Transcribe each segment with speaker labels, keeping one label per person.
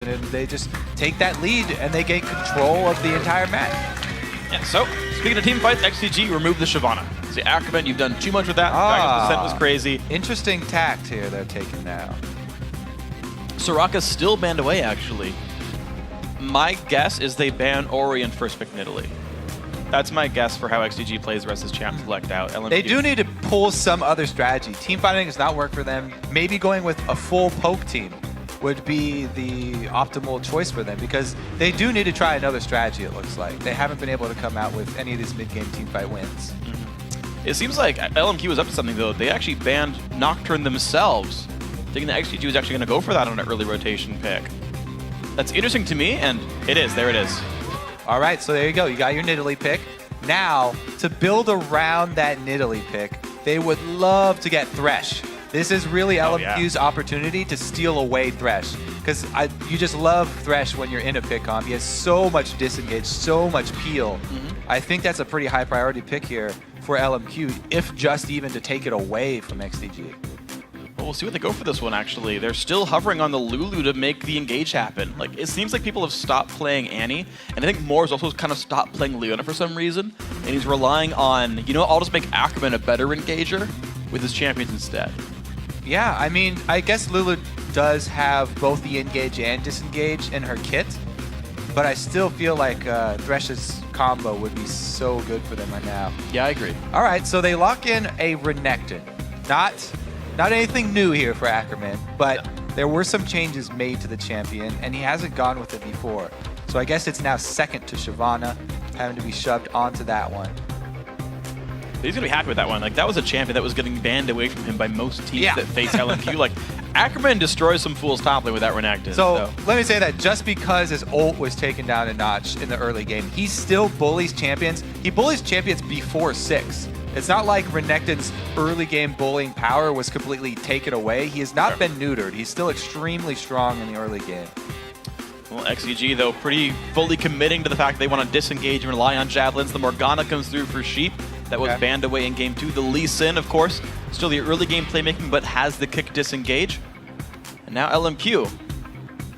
Speaker 1: happen, and they just take that lead and they gain control of the entire match.
Speaker 2: Yeah, so, speaking of team fights, XDG removed the Shyvana. See, Ackerman, you've done too much with that. Dragon's Descent was crazy.
Speaker 1: Interesting tact here they're taking now.
Speaker 2: Soraka's still banned away, actually. My guess is they ban Ori in first pick in Italy. That's my guess for how XDG plays the rest of his champ select out. LMQ.
Speaker 1: They do need to pull some other strategy. Team fighting does not work for them. Maybe going with a full poke team would be the optimal choice for them, because they do need to try another strategy, it looks like. They haven't been able to come out with any of these mid-game team fight wins.
Speaker 2: It seems like LMQ was up to something, though. They actually banned Nocturne themselves, thinking that XDG was actually going to go for that on an early rotation pick. That's interesting to me, and it is. There it is.
Speaker 1: All right, so there you go. You got your Nidalee pick. Now, to build around that Nidalee pick, they would love to get Thresh. This is really LMQ's opportunity to steal away Thresh, because you just love Thresh when you're in a pick comp. He has so much disengage, so much peel. I think that's a pretty high priority pick here for LMQ, if just even to take it away from XDG.
Speaker 2: Well, we'll see what they go for this one, actually. They're still hovering on the Lulu to make the engage happen. Like, it seems like people have stopped playing Annie, and I think Moore's also kind of stopped playing Leona for some reason, and he's relying on, you know, I'll just make Ackerman a better engager with his champions instead.
Speaker 1: Yeah, I mean, I guess Lulu does have both the engage and disengage in her kit, but I still feel like Thresh's combo would be so good for them right now.
Speaker 2: Yeah, I agree.
Speaker 1: All right, so they lock in a Renekton. Not anything new here for Ackerman, but there were some changes made to the champion, and he hasn't gone with it before. So I guess it's now second to Shyvana, having to be shoved onto that one.
Speaker 2: He's going to be happy with that one. Like, that was a champion that was getting banned away from him by most teams that face LMQ. Like, Ackerman destroys some fools top lane with that Renekton.
Speaker 1: So let me say that just because his ult was taken down a notch in the early game, he still bullies champions. He bullies champions before 6. It's not like Renekton's early game bullying power was completely taken away. He has not been neutered. He's still extremely strong in the early game.
Speaker 2: Well, XDG, though, pretty fully committing to the fact that they want to disengage and rely on javelins. The Morgana comes through for Sheep. That was banned away in game 2. The Lee Sin, of course, still the early game playmaking, but has the kick disengage. And now LMQ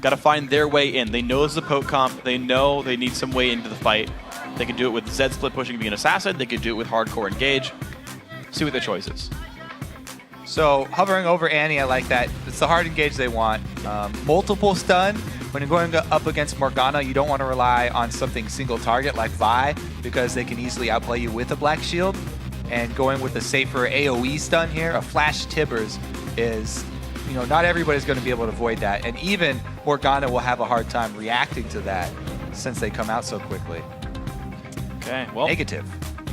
Speaker 2: got to find their way in. They know this is a poke comp. They know they need some way into the fight. They can do it with Zed split pushing being an assassin. They could do it with hardcore engage. See what their choice is.
Speaker 1: So hovering over Annie, I like that. It's the hard engage they want. Multiple stun. When you're going up against Morgana, you don't want to rely on something single target like Vi, because they can easily outplay you with a Black Shield. And going with a safer AoE stun here, a Flash Tibbers is, you know, not everybody's going to be able to avoid that. And even Morgana will have a hard time reacting to that since they come out so quickly.
Speaker 2: Okay, well.
Speaker 1: Negative.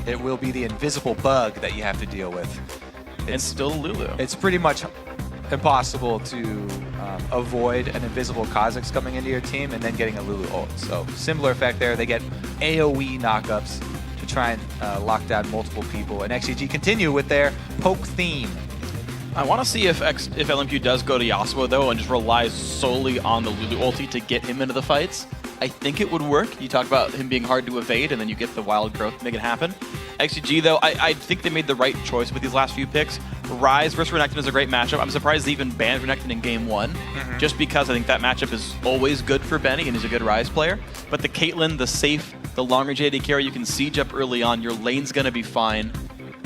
Speaker 1: It will be the invisible bug that you have to deal with.
Speaker 2: It's still Lulu.
Speaker 1: It's pretty much impossible to avoid an invisible Kha'Zix coming into your team and then getting a Lulu ult. So similar effect there. They get AoE knockups to try and lock down multiple people. And XDG continue with their poke theme.
Speaker 2: I want to see if LMQ does go to Yasuo, though, and just relies solely on the Lulu ulti to get him into the fights. I think it would work. You talk about him being hard to evade, and then you get the wild growth to make it happen. XDG, though, I think they made the right choice with these last few picks. Ryze versus Renekton is a great matchup. I'm surprised they even banned Renekton in game 1, just because I think that matchup is always good for Benny, and he's a good Ryze player. But the Caitlyn, the safe, the long-range AD carry, you can siege up early on. Your lane's going to be fine.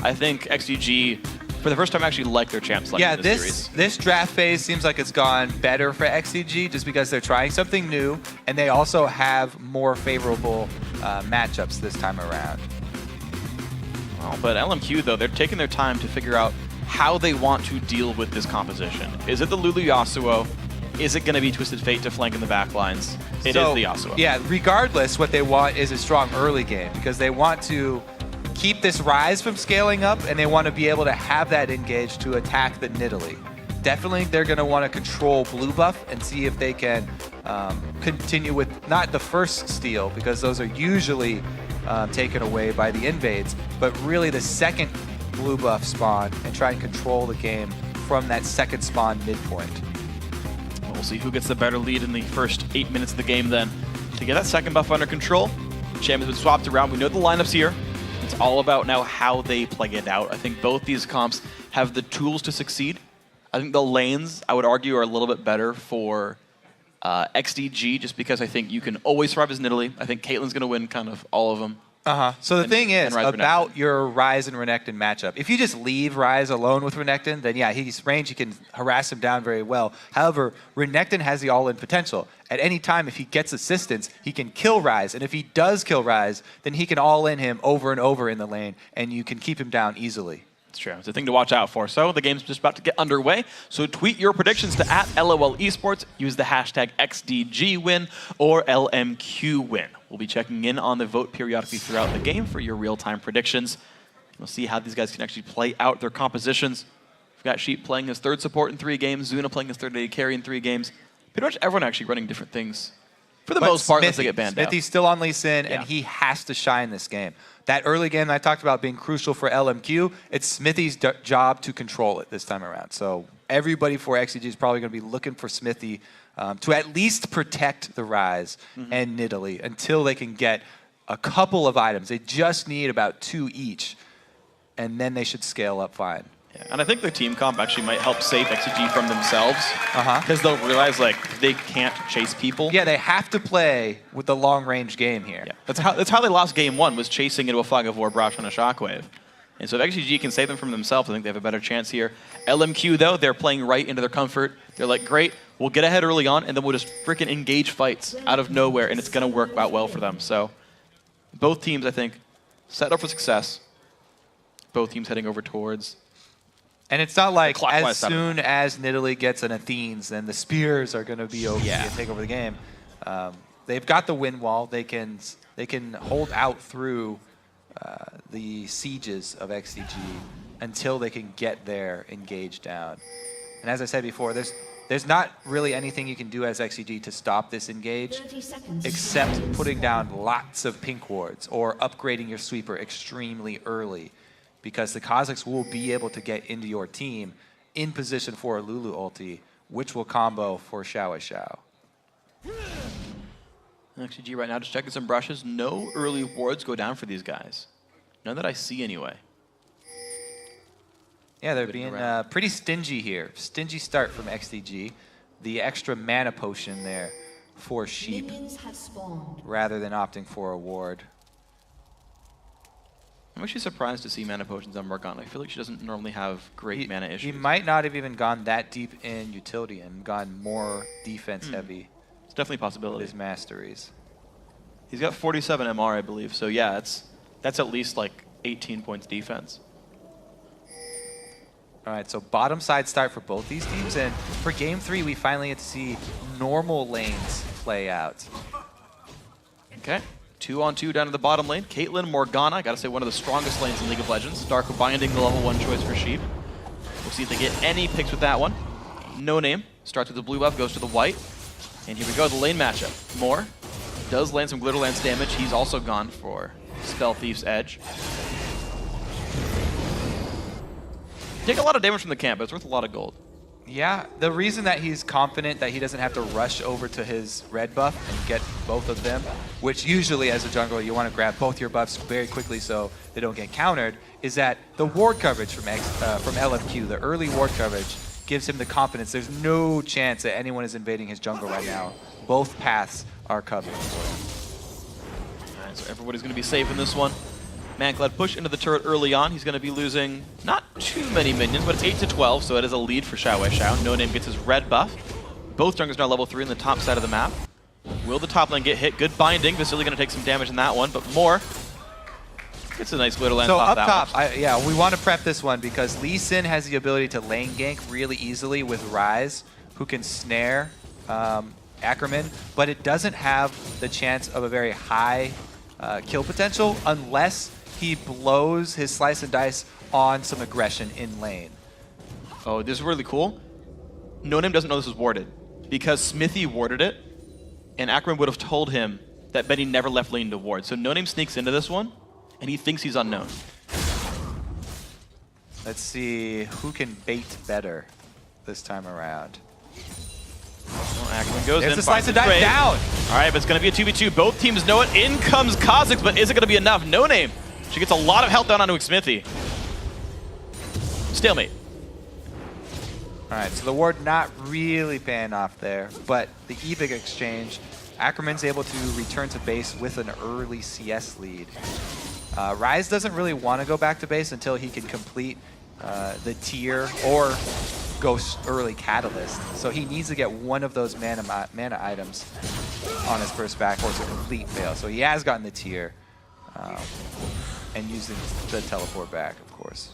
Speaker 2: I think XDG, for the first time, actually like their champ selection in this series.
Speaker 1: This draft phase seems like it's gone better for XDG just because they're trying something new, and they also have more favorable matchups this time around.
Speaker 2: Well, but LMQ, though, they're taking their time to figure out how they want to deal with this composition. Is it the Lulu Yasuo? Is it going to be Twisted Fate to flank in the back lines? It is the Yasuo.
Speaker 1: Yeah, regardless, what they want is a strong early game because they want to keep this Ryze from scaling up, and they want to be able to have that engage to attack the Nidalee. Definitely, they're going to want to control blue buff and see if they can continue with not the first steal, because those are usually taken away by the invades, but really the second blue buff spawn and try and control the game from that second spawn midpoint.
Speaker 2: We'll see who gets the better lead in the first 8 minutes of the game then. To get that second buff under control, champ has been swapped around. We know the lineups here. It's all about now how they play it out. I think both these comps have the tools to succeed. I think the lanes, I would argue, are a little bit better for XDG, just because I think you can always survive as Nidalee. I think Caitlyn's going to win kind of all of them.
Speaker 1: So the thing is
Speaker 2: Ryze
Speaker 1: about your Ryze and Renekton matchup, if you just leave Ryze alone with Renekton, then yeah, he's range, you can harass him down very well. However, Renekton has the all-in potential. At any time, if he gets assistance, he can kill Ryze, and if he does kill Ryze, then he can all-in him over and over in the lane, and you can keep him down easily.
Speaker 2: It's true. It's a thing to watch out for. So the game's just about to get underway. So tweet your predictions to @LOL Esports. Use the hashtag XDGWin or LMQWin. We'll be checking in on the vote periodically throughout the game for your real-time predictions. We'll see how these guys can actually play out their compositions. We've got Sheep playing his third support in 3 games, Zuna playing his third AD carry in 3 games. Pretty much everyone actually running different things for the most part unless they get banned out.
Speaker 1: Smithy's still on Lee Sin, and he has to shine this game. That early game that I talked about being crucial for LMQ, it's Smithy's job to control it this time around. So everybody for XDG is probably going to be looking for Smithy to at least protect the Ryze and Nidalee until they can get a couple of items. They just need about 2 each, and then they should scale up fine.
Speaker 2: Yeah. And I think their team comp actually might help save XDG from themselves because they'll realize like they can't chase people.
Speaker 1: Yeah, they have to play with the long-range game here.
Speaker 2: Yeah. That's how they lost game 1, was chasing into a Flag of War, Brash, and a Shockwave. And so if XDG can save them from themselves, I think they have a better chance here. LMQ, though, they're playing right into their comfort. They're like, great, we'll get ahead early on, and then we'll just freaking engage fights out of nowhere, and it's going to work out well for them. So both teams, I think, set up for success. Both teams heading over towards...
Speaker 1: And it's not like as soon as Nidalee gets an Athenes, then the Spears are going to be OP and take over the game. They've got the win wall. They can hold out through the sieges of XDG until they can get their engage down. And as I said before, there's not really anything you can do as XDG to stop this engage except putting down lots of pink wards or upgrading your sweeper extremely early, because the Kazakhs will be able to get into your team in position for a Lulu ulti, which will combo for Xiao Xiao.
Speaker 2: XDG right now just checking some brushes. No early wards go down for these guys. None that I see anyway.
Speaker 1: Yeah, they're being pretty stingy here. Stingy start from XDG. The extra mana potion there for Sheep rather than opting for a ward.
Speaker 2: I'm actually surprised to see mana potions on Morgana. I feel like she doesn't normally have great mana issues.
Speaker 1: He might not have even gone that deep in utility and gone more defense heavy.
Speaker 2: It's definitely a possibility.
Speaker 1: With his masteries.
Speaker 2: He's got 47 MR, I believe. So yeah, that's at least like 18 points defense.
Speaker 1: All right, so bottom side start for both these teams, and for game 3, we finally get to see normal lanes play out.
Speaker 2: Okay. 2-on-2 down to the bottom lane. Caitlyn, Morgana, I gotta say one of the strongest lanes in League of Legends. Dark Binding, the level 1 choice for Sheep. We'll see if they get any picks with that one. No name. Starts with the blue buff, goes to the white. And here we go, the lane matchup. Moore does land some Glitter Lance damage. He's also gone for Spell Thief's Edge. Take a lot of damage from the camp, but it's worth a lot of gold.
Speaker 1: Yeah, the reason that he's confident that he doesn't have to rush over to his red buff and get both of them, which usually as a jungler you want to grab both your buffs very quickly so they don't get countered, is that the ward coverage from LMQ, the early ward coverage, gives him the confidence. There's no chance that anyone is invading his jungle right now. Both paths are covered for him.
Speaker 2: All right, so everybody's going to be safe in this one. Manclad push into the turret early on. He's going to be losing not too many minions, but it's 8 to 12, so it is a lead for Xiao Xiao. No Name gets his red buff. Both junglers now level 3 on the top side of the map. Will the top lane get hit? Good binding. Vasily going to take some damage in that one, but more. It's a nice Glitter Lance off that one.
Speaker 1: So up top, yeah, we want to prep this one because Lee Sin has the ability to lane gank really easily with Ryze, who can snare Ackerman, but it doesn't have the chance of a very high kill potential unless he blows his slice and dice on some aggression in lane.
Speaker 2: Oh, this is really cool. No Name doesn't know this is warded because Smithy warded it, and Ackerman would have told him that Benny never left lane to ward. So No Name sneaks into this one, and he thinks he's unknown.
Speaker 1: Let's see who can bait better this time around.
Speaker 2: Well, Ackerman goes
Speaker 1: There's
Speaker 2: in.
Speaker 1: The slice and dice down.
Speaker 2: All right, but it's going to be a 2v2. Both teams know it. In comes Kazakhs, but is it going to be enough? No Name. She gets a lot of health down onto Smithy. Stalemate.
Speaker 1: All right, so the ward not really paying off there, but the eBig exchange, Ackerman's able to return to base with an early CS lead. Rise doesn't really want to go back to base until he can complete the tier or go early catalyst. So he needs to get one of those mana items on his first back, or it's a complete fail. So he has gotten the tier and using the teleport back, of course.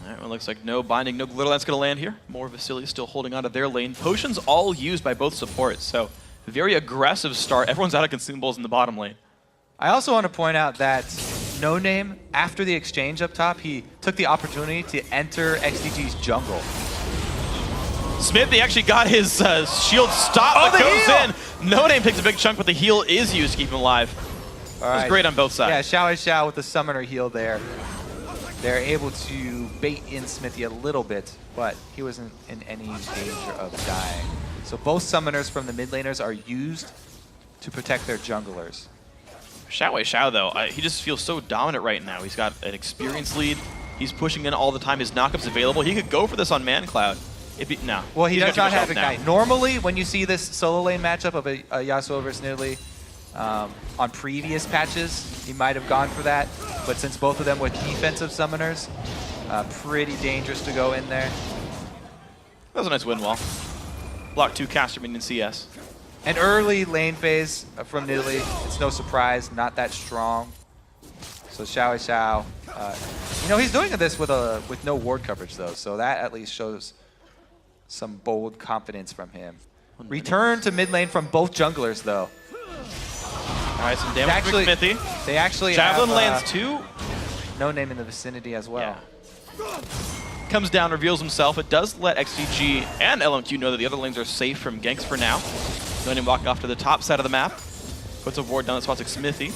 Speaker 2: All right, well, looks like no binding, no glitter that's going to land here. More Vasily still holding on to their lane. Potions all used by both supports, so very aggressive start. Everyone's out of consumables in the bottom lane.
Speaker 1: I also want to point out that No Name, after the exchange up top, he took the opportunity to enter XDG's jungle.
Speaker 2: Smithy actually got his shield stopped, but goes in. No Name takes a big chunk, but the heal is used to keep him alive. It was great on both sides.
Speaker 1: Yeah, Xiao with the summoner heal there. They're able to bait in Smithy a little bit, but he wasn't in any danger of dying. So both summoners from the mid laners are used to protect their junglers.
Speaker 2: Xiao though, he just feels so dominant right now. He's got an experience lead. He's pushing in all the time. His knockup's available. He could go for this on ManCloud. No.
Speaker 1: Well, he does not have a guy. Normally, when you see this solo lane matchup of a Yasuo versus Nidalee, on previous patches, he might have gone for that. But since both of them were defensive summoners, pretty dangerous to go in there.
Speaker 2: That was a nice win wall. Block 2 caster minion CS.
Speaker 1: An early lane phase from Nidalee. It's no surprise, not that strong. So Xiao, you know, he's doing this with no ward coverage though, so that at least shows some bold confidence from him. Return to mid lane from both junglers though.
Speaker 2: All right, some damage for Smithy.
Speaker 1: They actually
Speaker 2: Javelin
Speaker 1: have,
Speaker 2: lands 2.
Speaker 1: No Name in the vicinity as well.
Speaker 2: Yeah. Comes down, reveals himself. It does let XDG and LMQ know that the other lanes are safe from ganks for now. No Name walking off to the top side of the map. Puts a ward down that spots like Smithy.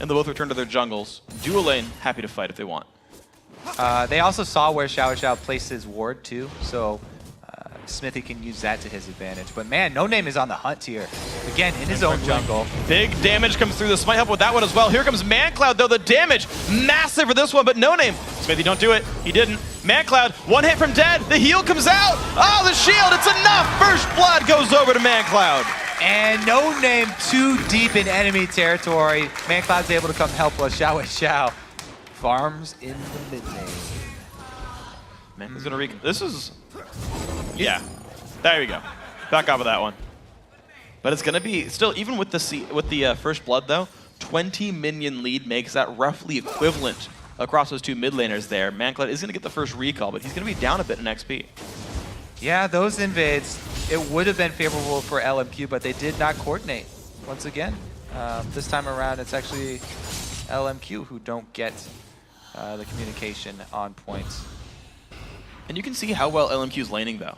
Speaker 2: And they both return to their jungles. Dual lane, happy to fight if they want.
Speaker 1: They also saw where Xiao placed his ward too, so Smithy can use that to his advantage. But man, No Name is on the hunt here. Again, in his own jungle.
Speaker 2: Big damage comes through. This might help with that one as well. Here comes ManCloud, though. The damage, massive for this one, but No Name. Smithy, don't do it. He didn't. ManCloud, one hit from dead. The heal comes out. Oh, the shield, it's enough. First blood goes over to ManCloud.
Speaker 1: And No Name too deep in enemy territory. ManCloud's able to come help while Xiao farms in the mid lane.
Speaker 2: ManCloud's gonna this is... Yeah, there we go. Back off of that one. But it's gonna be still, even with the first blood though, 20 minion lead makes that roughly equivalent across those two mid laners there. ManCloud is gonna get the first recall, but he's gonna be down a bit in XP.
Speaker 1: Yeah, those invades, it would have been favorable for LMQ, but they did not coordinate once again. This time around, it's actually LMQ who don't get the communication on point.
Speaker 2: And you can see how well LMQ's laning though.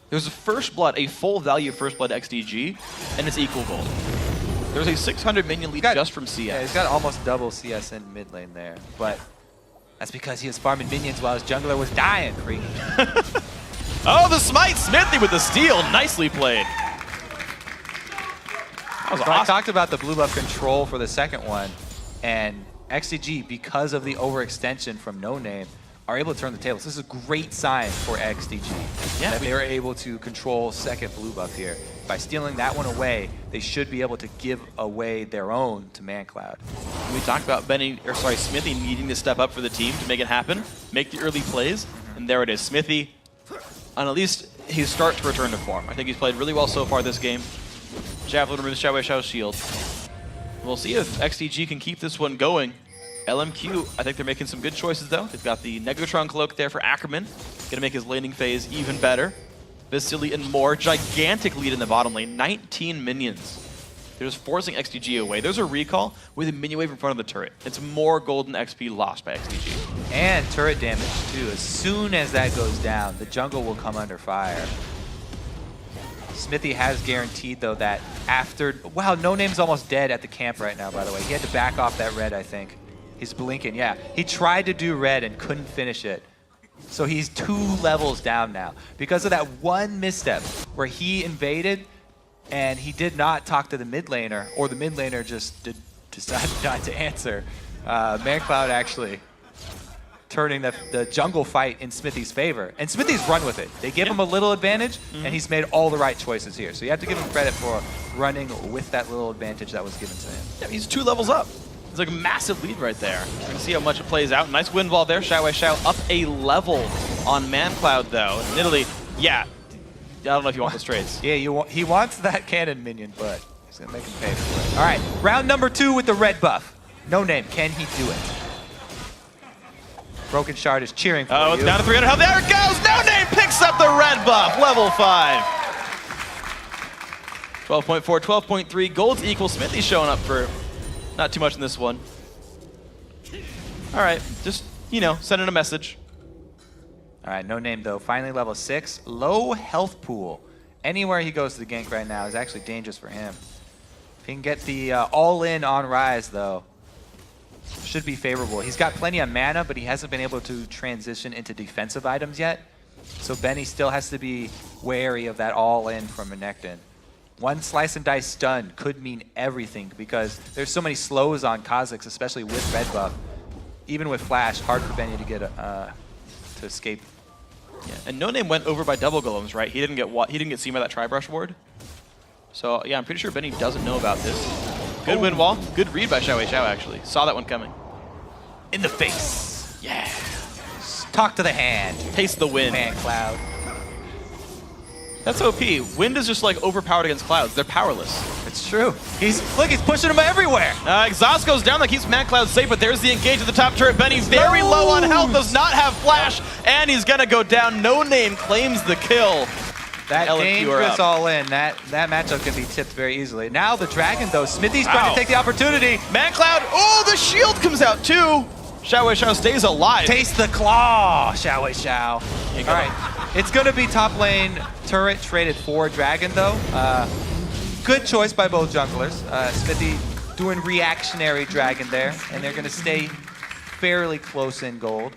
Speaker 2: There's a first blood, a full value first blood XDG, and it's equal gold. There's a 600 minion lead just from CS.
Speaker 1: Yeah, he's got almost double CS in mid lane there, but that's because he was farming minions while his jungler was dying, Creek.
Speaker 2: Oh, the smite! Smithy with the steal. Nicely played. That was awesome.
Speaker 1: I talked about the blue buff control for the second one, and XDG, because of the overextension from No Name, are able to turn the tables. This is a great sign for XDG. Yeah, that they are able to control second blue buff here. By stealing that one away, they should be able to give away their own to ManCloud.
Speaker 2: We talked about Smithy needing to step up for the team to make it happen, make the early plays, and there it is. Smithy, on at least his start to return to form. I think he's played really well so far this game. Javelin removes Xiao's shield. We'll see if XDG can keep this one going. LMQ, I think they're making some good choices though. They've got the Negatron cloak there for Ackerman. Gonna make his laning phase even better. Vasily and more. Gigantic lead in the bottom lane. 19 minions. They're just forcing XDG away. There's a recall with a minion wave in front of the turret. It's more golden XP lost by XDG.
Speaker 1: And turret damage too. As soon as that goes down, the jungle will come under fire. Smithy has guaranteed though that after... Wow, No Name's almost dead at the camp right now, by the way. He had to back off that red, I think. He's blinking, yeah. He tried to do red and couldn't finish it. So he's 2 levels down now. Because of that one misstep where he invaded and he did not talk to the mid laner, or the mid laner just decided not to answer. ManCloud actually turning the jungle fight in Smithy's favor. And Smithy's run with it. They give him a little advantage, and he's made all the right choices here. So you have to give him credit for running with that little advantage that was given to him.
Speaker 2: Yeah, he's 2 levels up. It's like a massive lead right there. We're going to see how much it plays out. Nice win ball there. Xiao up a level on ManCloud, though. And Italy, yeah, I don't know if you want the straights.
Speaker 1: Yeah, he wants that cannon minion, but he's going to make him pay for it. All right, round number 2 with the red buff. No name, can he do it? Broken Shard is cheering for you.
Speaker 2: Oh, it's down to 300 health. There it goes! No name picks up the red buff, level 5. 12.4, 12.3. Gold's equal. Smithy's showing up for not too much in this one. All right, just, you know, sending a message.
Speaker 1: All right, no name though. Finally level 6. Low health pool. Anywhere he goes to the gank right now is actually dangerous for him. If he can get the all-in on Rise though, should be favorable. He's got plenty of mana, but he hasn't been able to transition into defensive items yet. So Benny still has to be wary of that all-in from Renekton. One slice and dice stun could mean everything because there's so many slows on Kha'Zix, especially with red buff. Even with flash, hard for Benny to get to escape.
Speaker 2: Yeah, and No Name went over by double golems, right? He didn't get seen by that Tri-Brush ward. So yeah, I'm pretty sure Benny doesn't know about this. Good win wall. Good read by Xiao actually. Saw that one coming.
Speaker 1: In the face.
Speaker 2: Yeah.
Speaker 1: Talk to the hand.
Speaker 2: Taste the wind.
Speaker 1: ManCloud.
Speaker 2: That's OP. Wind is just like overpowered against clouds. They're powerless.
Speaker 1: It's true. Look, he's pushing him everywhere.
Speaker 2: Exhaust goes down. That keeps ManCloud safe, but there's the engage at the top turret. Benny very low on health, does not have flash, and he's gonna go down. No Name claims the kill.
Speaker 1: That dangerous all-in, that matchup can be tipped very easily. Now the Dragon, though, Smithy's trying to take the opportunity.
Speaker 2: ManCloud, oh, the shield comes out too. Xiao stays alive.
Speaker 1: Taste the claw, Xiao. All right, it's going to be top lane turret traded for Dragon, though. Good choice by both junglers. Smithy doing reactionary Dragon there, and they're going to stay fairly close in gold.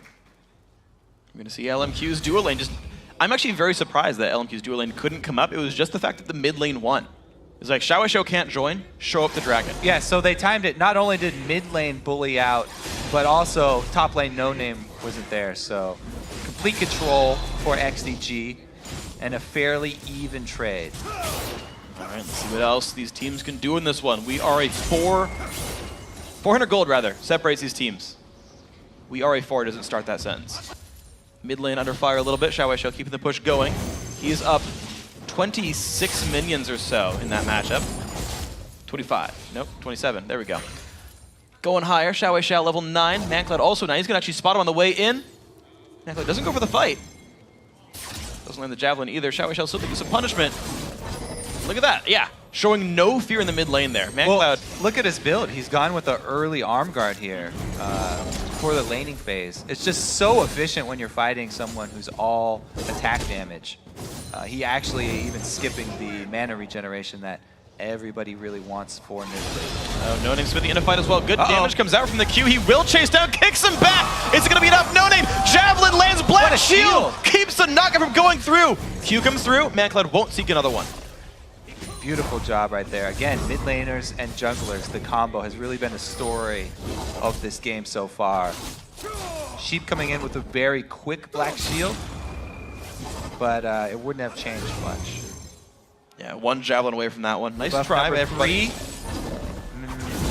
Speaker 2: We're going to see LMQ's dual lane just... I'm actually very surprised that LMQ's dual lane couldn't come up. It was just the fact that the mid lane won. It's like Xiao can't join, show up the Dragon.
Speaker 1: Yeah, so they timed it. Not only did mid lane bully out, but also top lane No Name wasn't there. So complete control for XDG and a fairly even trade.
Speaker 2: All right, let's see what else these teams can do in this one. We are a 400 gold rather, separates these teams. We are a 4 doesn't start that sentence. Mid lane under fire a little bit. Xiao keeping the push going. He's up 26 minions or so in that matchup. 25. Nope, 27. There we go. Going higher. Xiao level 9. ManCloud also 9. He's going to actually spot him on the way in. ManCloud doesn't go for the fight. Doesn't land the javelin either. Xiao still taking some punishment. Look at that. Yeah. Showing no fear in the mid lane there. ManCloud.
Speaker 1: Well, look at his build. He's gone with the early arm guard here for the laning phase. It's just so efficient when you're fighting someone who's all attack damage. He actually even skipping the mana regeneration that everybody really wants for mid lane.
Speaker 2: Oh, No Name's Smithy in a fight as well. Good damage comes out from the Q. He will chase down, kicks him back. Is it going to be enough? No Name. Javelin lands, black shield. Keeps the knocker from going through. Q comes through. ManCloud won't seek another one.
Speaker 1: Beautiful job right there. Again, mid laners and junglers, the combo has really been the story of this game so far. Sheep coming in with a very quick black shield, but it wouldn't have changed much.
Speaker 2: Yeah, one javelin away from that one. Nice
Speaker 1: Buff
Speaker 2: try by
Speaker 1: number
Speaker 2: everybody.
Speaker 1: 3.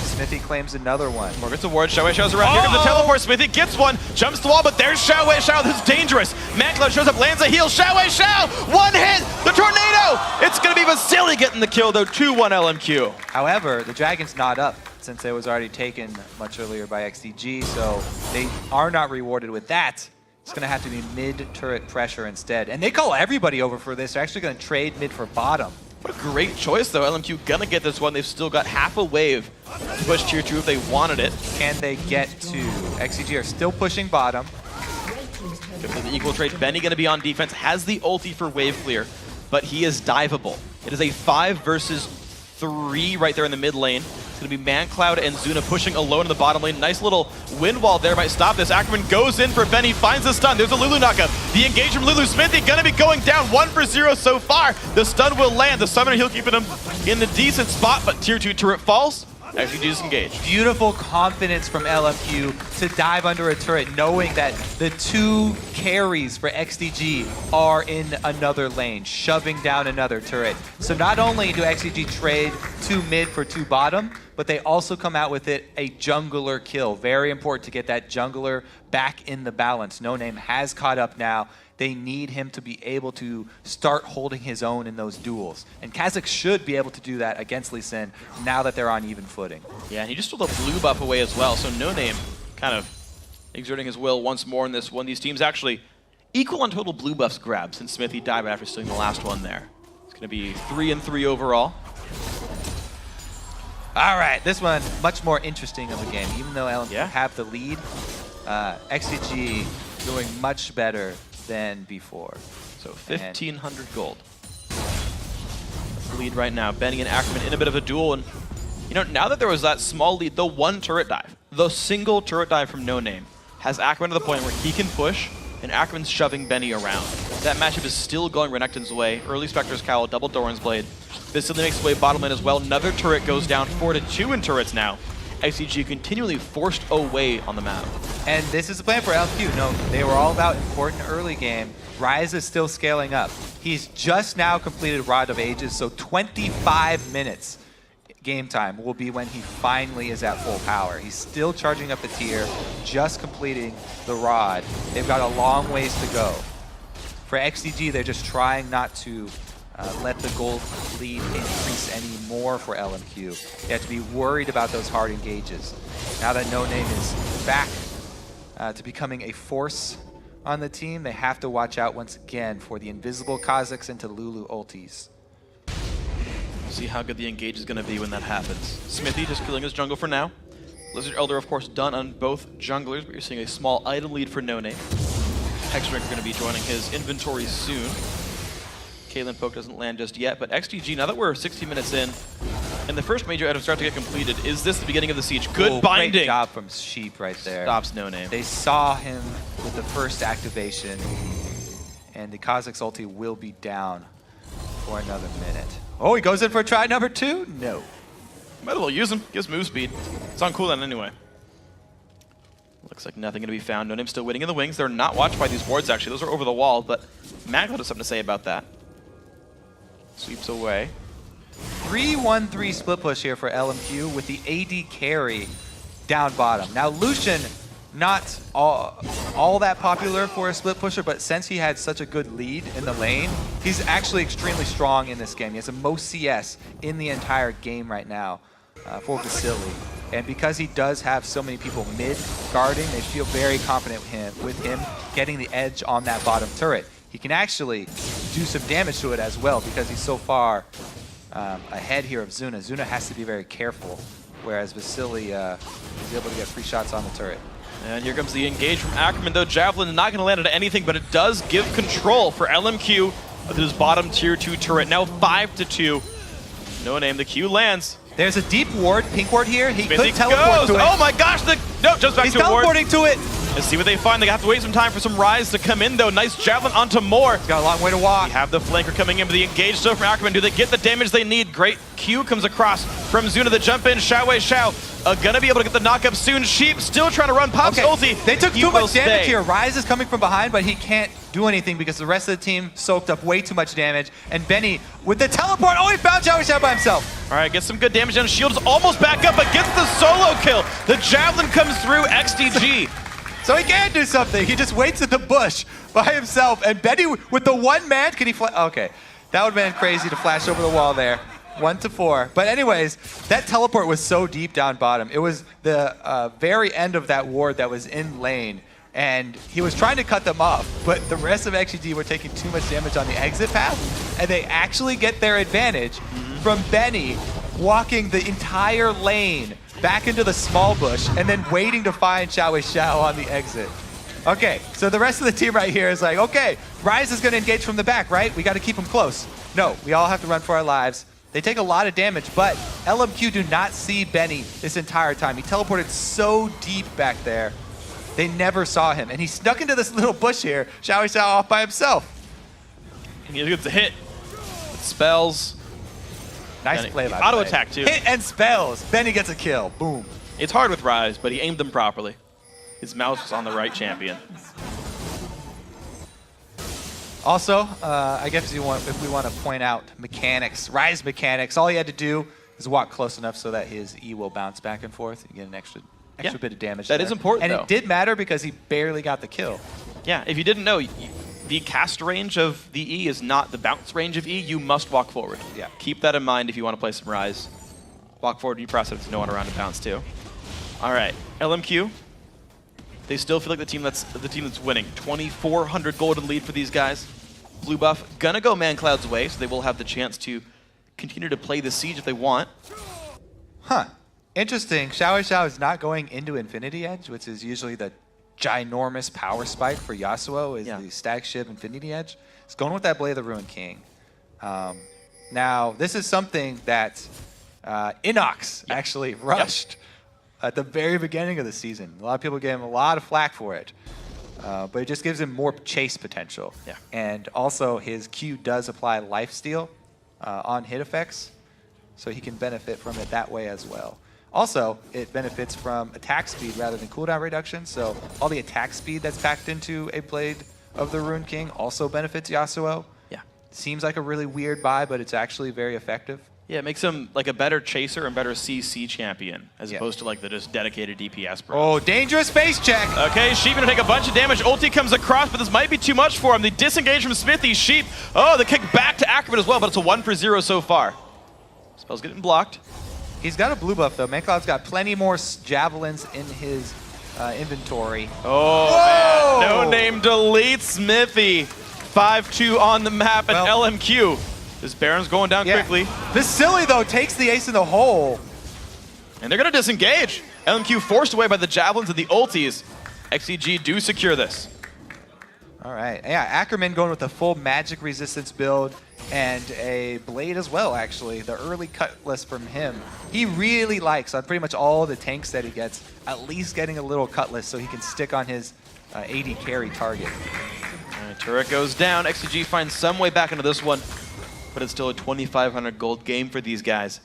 Speaker 1: Smithy claims another one.
Speaker 2: More gets a ward. Xiao's around. Here comes the teleport. Smithy gets one. Jumps the wall, but there's Xiao. This is dangerous. ManCloud shows up, lands a heal. Xiao! One hit! The tornado! It's going to be Vasily getting the kill, though. 2-1 LMQ.
Speaker 1: However, the Dragon's not up since it was already taken much earlier by XDG, so they are not rewarded with that. It's going to have to be mid-turret pressure instead. And they call everybody over for this. They're actually going to trade mid for bottom.
Speaker 2: What a great choice, though. LMQ gonna get this one. They've still got half a wave to push tier 2 if they wanted it.
Speaker 1: Can they get to? XDG are still pushing bottom.
Speaker 2: Good for the equal trade. Benny gonna be on defense. Has the ulti for wave clear, but he is diveable. It is a 5 versus 3 right there in the mid lane. It's going to be ManCloud and Zuna pushing alone in the bottom lane. Nice little wind wall there might stop this. Ackerman goes in for Benny, finds the stun. There's a Lulu knockup. The engage from Lulu. Smithy going to be going down 1 for 0 so far. The stun will land. The summoner he'll keep him in the decent spot, but tier 2 turret falls. XDG disengaged.
Speaker 1: Beautiful confidence from LMQ to dive under a turret, knowing that the 2 carries for XDG are in another lane, shoving down another turret. So not only do XDG trade 2 mid for 2 bottom, but they also come out with it a jungler kill. Very important to get that jungler back in the balance. No Name has caught up now. They need him to be able to start holding his own in those duels. And Kha'Zix should be able to do that against Lee Sin now that they're on even footing.
Speaker 2: Yeah, and he just stole the blue buff away as well, so No Name kind of exerting his will once more in this one. These teams actually equal on total blue buffs grabbed since Smithy died right after stealing the last one there. It's going to be 3-3 overall.
Speaker 1: All right, this one much more interesting of a game. Even though LMQ have the lead, XDG doing much better than before.
Speaker 2: So 1,500 gold. That's the lead right now. Benny and Ackerman in a bit of a duel, and you know, now that there was that small lead, the one turret dive, the single turret dive from No Name, has Ackerman to the point where he can push, and Ackerman's shoving Benny around. That matchup is still going Renekton's way. Early Spectre's Cowl, double Doran's Blade. Vasily makes way bottom lane as well. Another turret goes down, 4-2 in turrets now. XDG continually forced away on the map.
Speaker 1: And this is the plan for LMQ. No, they were all about important early game. Ryze is still scaling up. He's just now completed Rod of Ages, so 25 minutes game time will be when he finally is at full power. He's still charging up the tier, just completing the Rod. They've got a long ways to go. For XDG, they're just trying not to let the gold lead increase any more for LMQ. They have to be worried about those hard engages. Now that No Name is back to becoming a force on the team, they have to watch out once again for the invisible Kha'Zix into Lulu ultis.
Speaker 2: See how good the engage is going to be when that happens. Smithy just killing his jungle for now. Lizard Elder, of course, done on both junglers, but you're seeing a small item lead for No Name. Hexdrink going to be joining his inventory soon. Caitlyn Poke doesn't land just yet, but XDG, now that we're 60 minutes in, and the first major item starts to get completed, is this the beginning of the siege? Good binding!
Speaker 1: Great job from Sheep right there.
Speaker 2: Stops No Name.
Speaker 1: They saw him with the first activation, and the Kha'Zix ulti will be down for another minute. Oh, he goes in for a try number 2? No.
Speaker 2: Might as well use him. Gives move speed. It's on cooldown anyway. Looks like nothing going to be found. No Name still waiting in the wings. They're not watched by these wards, actually. Those are over the wall, but Maglo has something to say about that. Sweeps away.
Speaker 1: 3-1-3 split push here for LMQ with the AD carry down bottom. Now Lucian, not all that popular for a split pusher, but since he had such a good lead in the lane, he's actually extremely strong in this game. He has the most CS in the entire game right now for Vasily. And because he does have so many people mid guarding, they feel very confident with him getting the edge on that bottom turret. He can actually do some damage to it as well because he's so far ahead here of Zuna. Zuna has to be very careful, whereas Vasily is able to get free shots on the turret.
Speaker 2: And here comes the engage from Ackerman, though. Javelin is not going to land into anything, but it does give control for LMQ with his bottom tier 2 turret. Now 5-2. No Name, the Q lands.
Speaker 1: There's a deep ward, pink ward here. He
Speaker 2: Smithy
Speaker 1: could teleport to it.
Speaker 2: Oh my gosh, no, just back
Speaker 1: He's
Speaker 2: to a ward.
Speaker 1: teleporting to it.
Speaker 2: Let's see what they find. They have to wait some time for some Ryze to come in, though. Nice Javelin onto Moore.
Speaker 1: He's got a long way to walk.
Speaker 2: We have the flanker coming in, but the engage still from Ackerman. Do they get the damage they need? Great Q comes across from Zuna. The jump in, Xiao gonna be able to get the knock up soon. Sheep still trying to run Pop's ulti.
Speaker 1: They took too much damage here. Ryze is coming from behind, but he can't do anything because the rest of the team soaked up way too much damage. And Benny, with the teleport, he found Xiao by himself.
Speaker 2: All right, gets some good damage on Shield. Is almost back up, but gets the solo kill. The Javelin comes through XDG.
Speaker 1: So he can do something. He just waits at the bush by himself. And Benny, with the one man, can he flash? Okay, that would have been crazy to flash over the wall there. 1-4. But anyways, that teleport was so deep down bottom. It was the very end of that ward that was in lane. And he was trying to cut them off, but the rest of XDG were taking too much damage on the exit path. And they actually get their advantage from Benny walking the entire lane back into the small bush and then waiting to find Xiao on the exit. Okay, so the rest of the team right here is like, okay, Ryze is going to engage from the back, right? We got to keep him close. No, we all have to run for our lives. They take a lot of damage, but LMQ do not see Benny this entire time. He teleported so deep back there, they never saw him. And he snuck into this little bush here, Xiao off by himself.
Speaker 2: And he gets a hit. Spells.
Speaker 1: Nice play by
Speaker 2: auto
Speaker 1: Benny.
Speaker 2: attack too.
Speaker 1: Hit and spells. Benny gets a kill. Boom.
Speaker 2: It's hard with Rise, but he aimed them properly. His mouse was on the right champion.
Speaker 1: Also, I guess if we want to point out mechanics, Rise mechanics, all he had to do is walk close enough so that his E will bounce back and forth and get an extra bit of damage.
Speaker 2: That is important,
Speaker 1: and
Speaker 2: though.
Speaker 1: it did matter because he barely got the kill.
Speaker 2: Yeah, if you didn't know, the cast range of the E is not the bounce range of E. You must walk forward.
Speaker 1: Yeah.
Speaker 2: Keep that in mind if you want to play some Rise. Walk forward, you press it, there's no one around to bounce too. All right, LMQ. They still feel like the team that's winning. 2,400 golden lead for these guys. Blue buff gonna go Man Cloud's way, so they will have the chance to continue to play the siege if they want.
Speaker 1: Huh. Interesting. Xiao is not going into Infinity Edge, which is usually the ginormous power spike for Yasuo, is the Stag Ship Infinity Edge. It's going with that Blade of the Ruined King. Now, this is something that Inox actually rushed at the very beginning of the season. A lot of people gave him a lot of flack for it. But it just gives him more chase potential.
Speaker 2: Yeah.
Speaker 1: And also his Q does apply lifesteal on hit effects, so he can benefit from it that way as well. Also, it benefits from attack speed rather than cooldown reduction, so all the attack speed that's packed into a Blade of the Ruined King also benefits Yasuo.
Speaker 2: Yeah.
Speaker 1: Seems like a really weird buy, but it's actually very effective.
Speaker 2: Yeah, it makes him like a better chaser and better CC champion, as opposed to like the just dedicated DPS bro.
Speaker 1: Oh, dangerous face check!
Speaker 2: Okay, Sheep gonna take a bunch of damage. Ulti comes across, but this might be too much for him. The disengage from Smithy. Sheep, oh, the kick back to Ackerman as well, but it's a 1-for-0 so far. Spell's getting blocked.
Speaker 1: He's got a blue buff, though. ManCloud's got plenty more javelins in his inventory.
Speaker 2: Oh, man. No name deletes Smithy. 5-2 on the map, and LMQ. This Baron's going down quickly.
Speaker 1: Vasily, though, takes the ace in the hole.
Speaker 2: And they're going to disengage. LMQ forced away by the javelins and the ultis. XDG do secure this.
Speaker 1: All right. Yeah, Ackerman going with a full magic resistance build and a blade as well, actually. The early cutlass from him. He really likes, on pretty much all the tanks that he gets, at least getting a little cutlass so he can stick on his AD carry target.
Speaker 2: All right, turret goes down. XDG finds some way back into this one, but it's still a 2,500 gold game for these guys.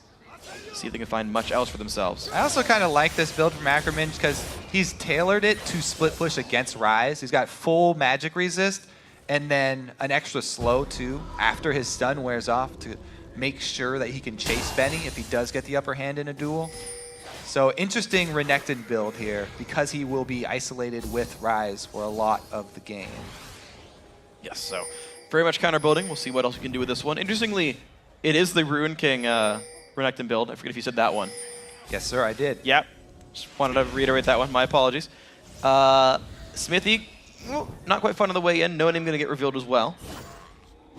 Speaker 2: See if they can find much else for themselves.
Speaker 1: I also kind of like this build from Ackerman because he's tailored it to split push against Rise. He's got full magic resist and then an extra slow too after his stun wears off to make sure that he can chase Benny if he does get the upper hand in a duel. So interesting Renekton build here because he will be isolated with Rise for a lot of the game.
Speaker 2: Yes, so very much counter building. We'll see what else we can do with this one. Interestingly, it is the Ruined King Renekton build. I forget if you said that one.
Speaker 1: Yes, sir, I did.
Speaker 2: Yep. Just wanted to reiterate that one. My apologies. Smithy, not quite fun on the way in. No name going to get revealed as well.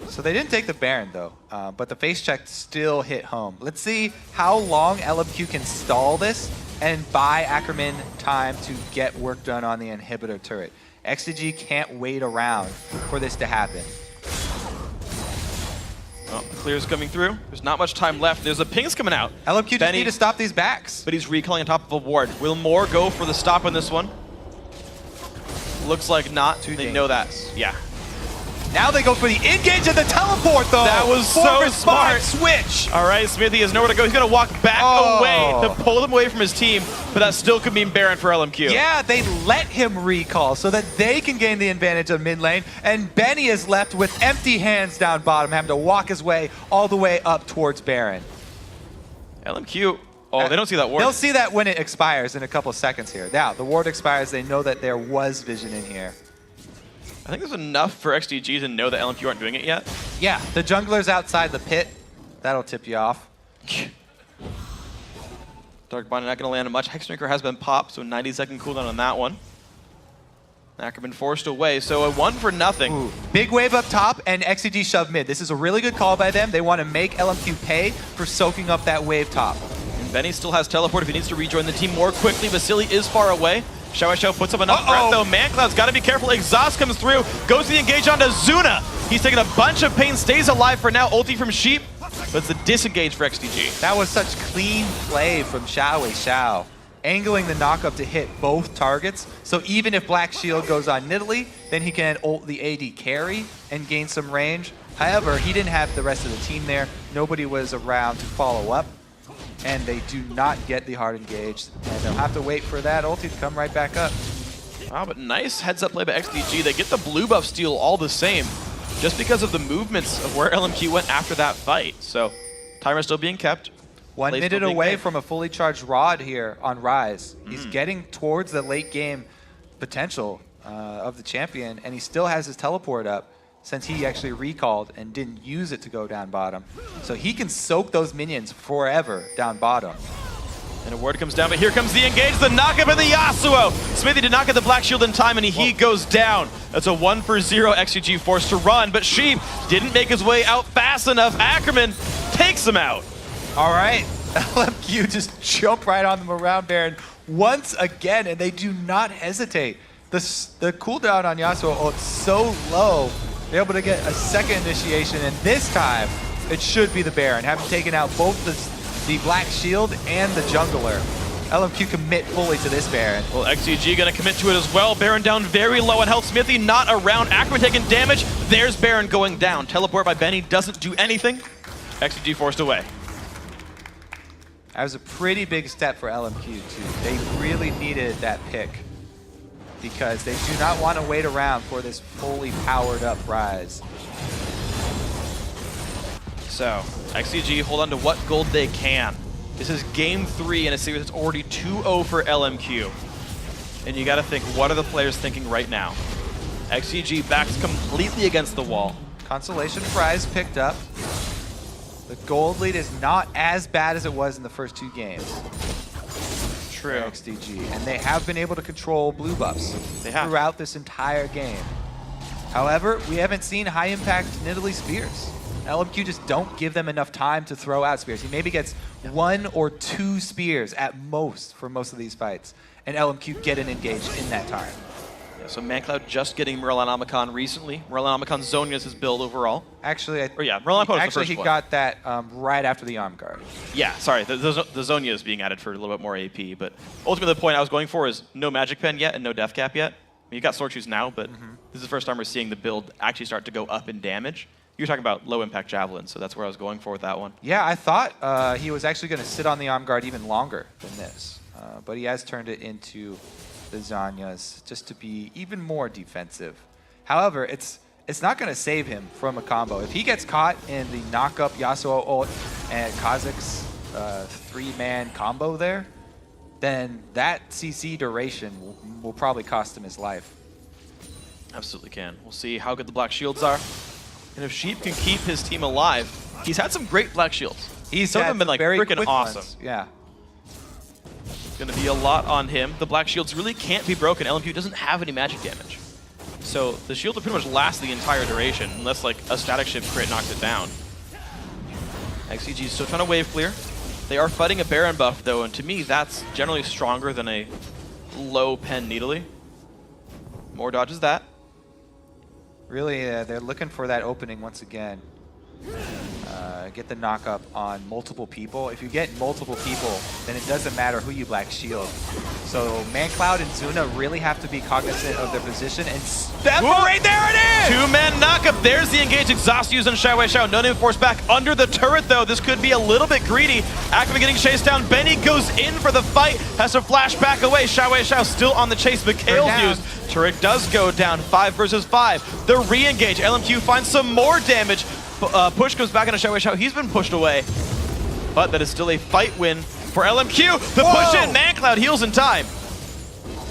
Speaker 1: So they didn't take the Baron, though, but the face check still hit home. Let's see how long LMQ can stall this and buy Ackerman time to get work done on the inhibitor turret. XDG can't wait around for this to happen.
Speaker 2: Well, the clear's coming through. There's not much time left. There's a pings coming out.
Speaker 1: LMQ just need to stop these backs.
Speaker 2: But he's recalling on top of a ward. Will Moore go for the stop on this one? Looks like not. They know that. Yeah.
Speaker 1: Now they go for the engage and the teleport, though.
Speaker 2: That was so smart.
Speaker 1: Switch.
Speaker 2: All right, Smithy has nowhere to go. He's going to walk back away to pull them away from his team, but that still could mean Baron for LMQ.
Speaker 1: Yeah, they let him recall so that they can gain the advantage of mid lane, and Benny is left with empty hands down bottom, having to walk his way all the way up towards Baron.
Speaker 2: LMQ, they don't see that ward.
Speaker 1: They'll see that when it expires in a couple seconds here. Now, the ward expires, they know that there was vision in here.
Speaker 2: I think there's enough for XDG to know that LMQ aren't doing it yet.
Speaker 1: Yeah, the jungler's outside the pit. That'll tip you off.
Speaker 2: Dark Bond not going to land much. Hexdrinker has been popped, so 90-second cooldown on that one. Ackerman forced away, so a 1-for-0.
Speaker 1: Ooh. Big wave up top, and XDG shove mid. This is a really good call by them. They want to make LMQ pay for soaking up that wave top.
Speaker 2: And Benny still has teleport if he needs to rejoin the team more quickly. Vasily is far away. Xiao puts up enough threat, though. ManCloud's got to be careful. Exhaust comes through, goes to the engage onto Zuna. He's taking a bunch of pain, stays alive for now. Ulti from Sheep, but it's the disengage for XDG.
Speaker 1: That was such clean play from Xiao. Angling the knockup to hit both targets, so even if Black Shield goes on Nidalee, then he can ult the AD carry and gain some range. However, he didn't have the rest of the team there. Nobody was around to follow up, and they do not get the hard engaged, and they'll have to wait for that ulti to come right back up.
Speaker 2: Wow, but nice heads-up play by XDG. They get the blue buff steal all the same, just because of the movements of where LMQ went after that fight. So, timer still being kept.
Speaker 1: 1 minute away from a fully charged Rod here on Rise. He's getting towards the late game potential of the champion, and he still has his teleport up since he actually recalled and didn't use it to go down bottom. So he can soak those minions forever down bottom.
Speaker 2: And a ward comes down, but here comes the engage, the knockup, and the Yasuo. Smithy did not get the black shield in time, and he goes down. That's a 1-for-0 XDG forced to run, but Sheep didn't make his way out fast enough. Ackerman takes him out.
Speaker 1: All right, LMQ just jumped right on them around Baron once again, and they do not hesitate. The cooldown on Yasuo is so low, they're able to get a second initiation, and this time it should be the Baron, having taken out both the Black Shield and the jungler. LMQ commit fully to this Baron.
Speaker 2: Well, XDG gonna commit to it as well. Baron down very low on health. Smithy not around. Ackerman taking damage. There's Baron going down. Teleport by Benny doesn't do anything. XDG forced away.
Speaker 1: That was a pretty big step for LMQ too. They really needed that pick because they do not want to wait around for this fully powered up Rise.
Speaker 2: So, XDG hold on to what gold they can. This is game 3 in a series that's already 2-0 for LMQ. And you gotta think, what are the players thinking right now? XDG backs completely against the wall.
Speaker 1: Consolation prize picked up. The gold lead is not as bad as it was in the first 2 games.
Speaker 2: True.
Speaker 1: For XDG, and they have been able to control blue buffs throughout this entire game. However, we haven't seen high impact Nidalee spears. LMQ just don't give them enough time to throw out spears. He maybe gets 1 or 2 spears at most for most of these fights, and LMQ get an engage in that time.
Speaker 2: Yeah, so ManCloud just getting Morellonomicon recently. Morellonomicon Zhonya's his build overall.
Speaker 1: Actually,
Speaker 2: he
Speaker 1: got that right after the arm guard.
Speaker 2: Yeah, sorry, the Zhonya is being added for a little bit more AP, but ultimately the point I was going for is no Magic Pen yet and no Death Cap yet. I mean, you got Sword Shoes now, but this is the first time we're seeing the build actually start to go up in damage. You were talking about low impact Javelin, so that's where I was going for with that one.
Speaker 1: Yeah, I thought he was actually going to sit on the arm guard even longer than this, but he has turned it into the Zhonya's just to be even more defensive. However, it's not going to save him from a combo. If he gets caught in the knock-up Yasuo ult and Kha'Zix's 3-man combo there, then that CC duration will probably cost him his life.
Speaker 2: Absolutely can. We'll see how good the Black Shields are. And if Sheep can keep his team alive, he's had some great Black Shields. Some of them have been like freaking awesome.
Speaker 1: Yeah.
Speaker 2: Gonna be a lot on him. The Black Shields really can't be broken. LMQ doesn't have any magic damage. So the shield will pretty much last the entire duration, unless like a static shift crit knocks it down. XDG is still trying to wave clear. They are fighting a Baron buff though, and to me that's generally stronger than a low pen Nidalee. More dodges that.
Speaker 1: Really, they're looking for that opening once again. Get the knock-up on multiple people. If you get multiple people, then it doesn't matter who you Black Shield. So ManCloud and Zuna really have to be cognizant of their position and step right there it is!
Speaker 2: 2-man knock-up. There's the engage. Exhaust used on Xiaowei. No name force back under the turret though. This could be a little bit greedy. Ackerman getting chased down. Benny goes in for the fight. Has to flash back away. Xiaowei still on the chase. Mikhail's used. Turret does go down. 5 versus 5. The re-engage. LMQ finds some more damage. Push goes back into Xiaowei. He's been pushed away. But that is still a fight win for LMQ. The push in. ManCloud heals in time.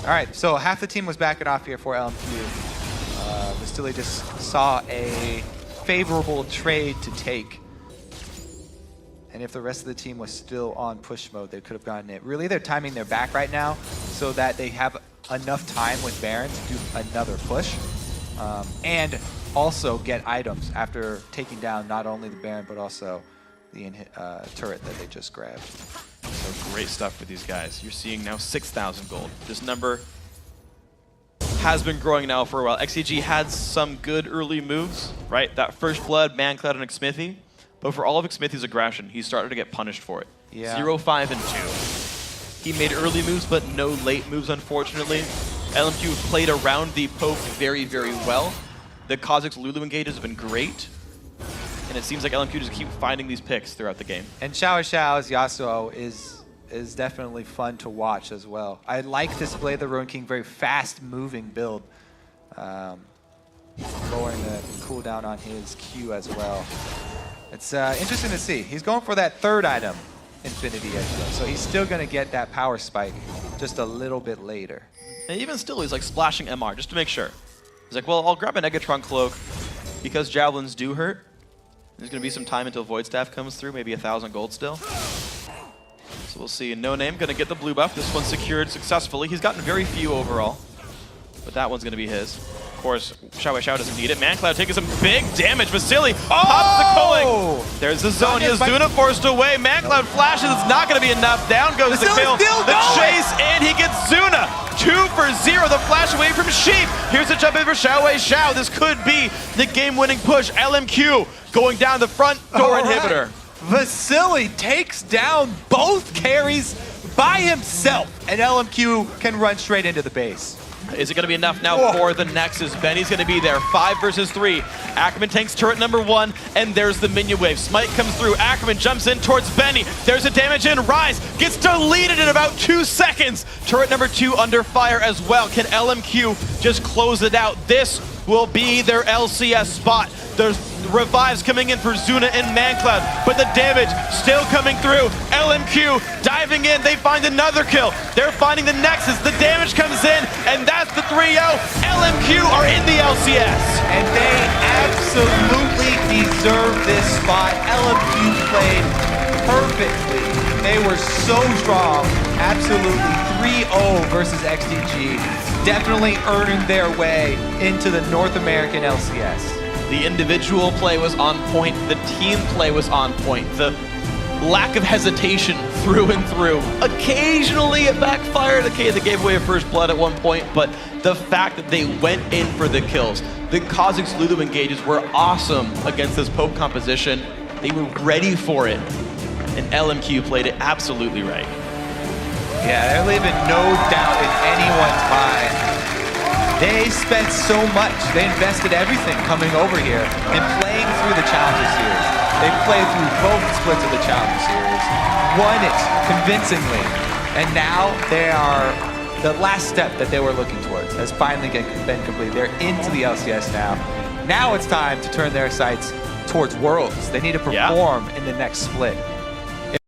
Speaker 1: All right, so half the team was backing off here for LMQ. Vastili just saw a favorable trade to take. And if the rest of the team was still on push mode, they could have gotten it. Really, they're timing their back right now so that they have enough time with Baron to do another push. And also get items after taking down not only the Baron, but also the turret that they just grabbed.
Speaker 2: So great stuff for these guys. You're seeing now 6,000 gold. This number has been growing now for a while. XDG had some good early moves, right? That first blood, ManCloud and Xmithy. But for all of Xmithy's aggression, he started to get punished for it.
Speaker 1: Yeah.
Speaker 2: 0, 5, and 2. He made early moves, but no late moves, unfortunately. LMQ played around the poke very, very well. The Kha'Zix Lulu engages have been great. And it seems like LMQ just keep finding these picks throughout the game.
Speaker 1: And Xiao Xiao's Yasuo is definitely fun to watch as well. I like this Blade of the Ruin King, very fast-moving build. Lowering the cooldown on his Q as well. It's interesting to see. He's going for that third item, Infinity Edge, though. So he's still going to get that power spike just a little bit later.
Speaker 2: And even still, he's like splashing MR just to make sure. He's like, well, I'll grab a Negatron Cloak because Javelins do hurt. There's going to be some time until Void Staff comes through, maybe 1,000 gold still. So we'll see. No Name going to get the blue buff. This one's secured successfully. He's gotten very few overall, but that one's going to be his. Of course, Xiao Xiao doesn't need it. ManCloud taking some big damage. Vasily pops the culling. There's the Zonya. Zuna forced away. ManCloud flashes. It's not going to be enough. Down goes the kill. The chase, and he gets Zuna. 2 for 0. The flash away from Sheep. Here's a jump in for Xiao Xiao. This could be the game-winning push. LMQ going down the front door inhibitor.
Speaker 1: Vasily takes down both carries by himself, and LMQ can run straight into the base.
Speaker 2: Is it going to be enough now for the Nexus? Benny's going to be there. 5 versus 3. Ackerman tanks turret number 1, and there's the minion wave. Smite comes through. Ackerman jumps in towards Benny. There's a damage in. Rise gets deleted in about 2 seconds. Turret number 2 under fire as well. Can LMQ just close it out? This will be their LCS spot. There's revives coming in for Zuna and ManCloud, but the damage still coming through. LMQ diving in, they find another kill. They're finding the Nexus, the damage comes in, and that's the 3-0. LMQ are in the LCS.
Speaker 1: And they absolutely deserve this spot. LMQ played perfectly. They were so strong. Absolutely 3-0 versus XDG. Definitely earning their way into the North American LCS.
Speaker 2: The individual play was on point. The team play was on point. The lack of hesitation through and through. Occasionally it backfired. Okay, they gave away a first blood at one point, but the fact that they went in for the kills, the Kha'Zix Lulu engages were awesome against this Pope composition. They were ready for it, and LMQ played it absolutely right.
Speaker 1: Yeah, they're leaving no doubt in anyone's mind. They spent so much. They invested everything coming over here and playing through the Challenger Series. They played through both splits of the Challenger Series, won it convincingly, and now they are, the last step that they were looking towards has finally been completed. They're into the LCS now. Now it's time to turn their sights towards Worlds. They need to perform in the next split.